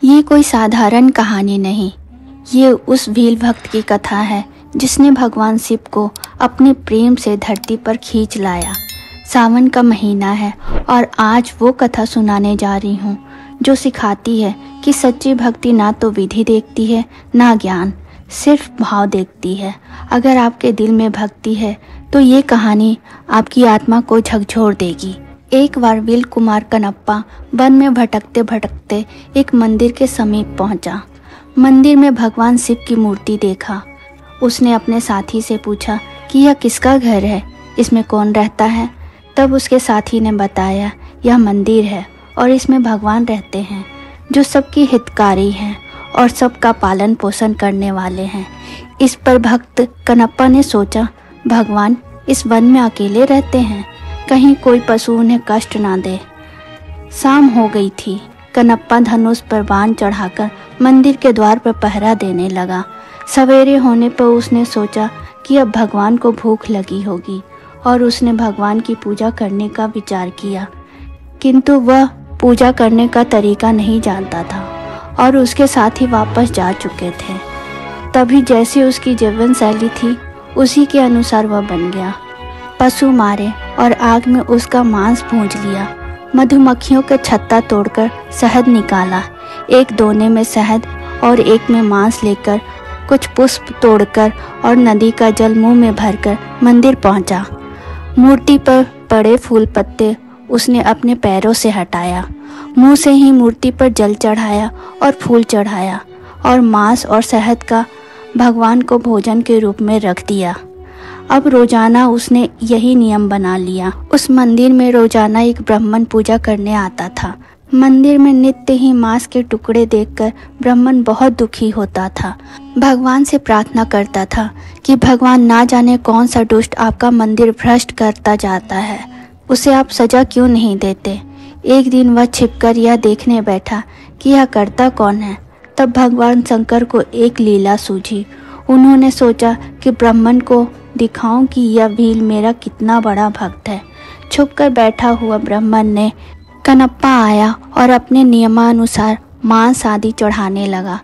ये कोई साधारण कहानी नहीं, ये उस भील भक्त की कथा है जिसने भगवान शिव को अपने प्रेम से धरती पर खींच लाया। सावन का महीना है और आज वो कथा सुनाने जा रही हूँ जो सिखाती है कि सच्ची भक्ति ना तो विधि देखती है ना ज्ञान, सिर्फ भाव देखती है। अगर आपके दिल में भक्ति है तो ये कहानी आपकी आत्मा को झकझोर देगी। एक बार वील कुमार कनप्पा वन में भटकते भटकते एक मंदिर के समीप पहुंचा। मंदिर में भगवान शिव की मूर्ति देखा। उसने अपने साथी से पूछा कि यह किसका घर है, इसमें कौन रहता है। तब उसके साथी ने बताया, यह मंदिर है और इसमें भगवान रहते हैं जो सबकी हितकारी हैं और सबका पालन पोषण करने वाले हैं। इस पर भक्त कनप्पा ने सोचा, भगवान इस वन में अकेले रहते हैं, कहीं कोई पशु उन्हें कष्ट ना दे। शाम हो गई थी। कनप्पा धनुष पर बाण चढ़ाकर मंदिर के द्वार पर पहरा देने लगा। सवेरे होने पर उसने सोचा कि अब भगवान को भूख लगी होगी और उसने भगवान की पूजा करने का विचार किया, किंतु वह पूजा करने का तरीका नहीं जानता था और उसके साथी वापस जा चुके थे। तभी जैसी उसकी जीवन शैली थी उसी के अनुसार वह बन गया। पशु मारे और आग में उसका मांस भूंज लिया। मधुमक्खियों का छत्ता तोड़कर शहद निकाला। एक दोने में शहद और एक में मांस लेकर कुछ पुष्प तोड़कर और नदी का जल मुंह में भरकर मंदिर पहुंचा। मूर्ति पर पड़े फूल पत्ते उसने अपने पैरों से हटाया। मुंह से ही मूर्ति पर जल चढ़ाया और फूल चढ़ाया और मांस और शहद का भगवान को भोजन के रूप में रख दिया। अब रोजाना उसने यही नियम बना लिया। उस मंदिर में रोजाना एक ब्राह्मण पूजा करने आता था। मंदिर में नित्य ही मांस के टुकड़े देखकर ब्राह्मण बहुत दुखी होता था। भगवान से प्रार्थना करता था कि भगवान ना जाने कौन सा दुष्ट आपका मंदिर भ्रष्ट करता जाता है, उसे आप सजा क्यों नहीं देते। एक दिन वह छिपकर यह देखने बैठा कि यह करता कौन है। तब भगवान शंकर को एक लीला सूझी। उन्होंने सोचा कि ब्राह्मण को दिखाऊं कि यह भील मेरा कितना बड़ा भक्त है। छुपकर बैठा हुआ ब्राह्मण ने कनप्पा आया और अपने नियमानुसार मांस आदि चढ़ाने लगा।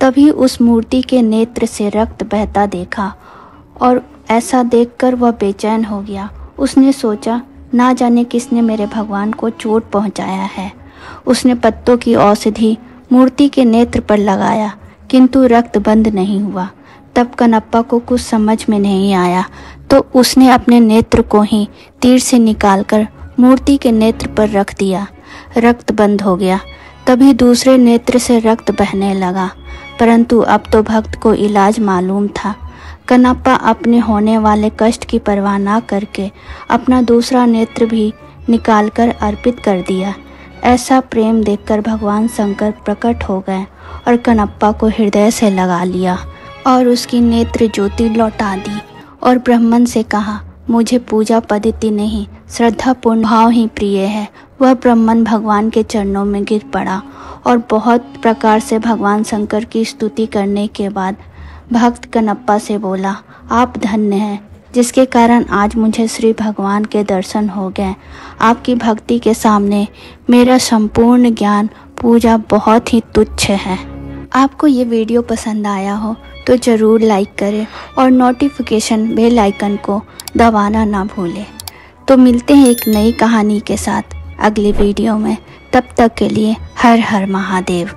तभी उस मूर्ति के नेत्र से रक्त बहता देखा और ऐसा देखकर वह बेचैन हो गया। उसने सोचा, ना जाने किसने मेरे भगवान को चोट पहुंचाया है। उसने पत्तों की औषधि मूर्ति के नेत्र पर लगाया, किंतु रक्त बंद नहीं हुआ। तब कनप्पा को कुछ समझ में नहीं आया तो उसने अपने नेत्र को ही तीर से निकालकर मूर्ति के नेत्र पर रख दिया। रक्त बंद हो गया। तभी दूसरे नेत्र से रक्त बहने लगा, परंतु अब तो भक्त को इलाज मालूम था। कनप्पा अपने होने वाले कष्ट की परवाह ना करके अपना दूसरा नेत्र भी निकालकर अर्पित कर दिया। ऐसा प्रेम देखकर भगवान शंकर प्रकट हो गए और कनप्पा को हृदय से लगा लिया और उसकी नेत्र ज्योति लौटा दी और ब्राह्मण से कहा, मुझे पूजा पद्धति नहीं, श्रद्धापूर्ण भाव ही प्रिय है। वह ब्राह्मण भगवान के चरणों में गिर पड़ा और बहुत प्रकार से भगवान शंकर की स्तुति करने के बाद भक्त कनप्पा से बोला, आप धन्य हैं जिसके कारण आज मुझे श्री भगवान के दर्शन हो गए। आपकी भक्ति के सामने मेरा संपूर्ण ज्ञान पूजा बहुत ही तुच्छ है। आपको ये वीडियो पसंद आया हो तो ज़रूर लाइक करें और नोटिफिकेशन बेल आइकन को दबाना ना भूलें। तो मिलते हैं एक नई कहानी के साथ अगली वीडियो में। तब तक के लिए हर हर महादेव।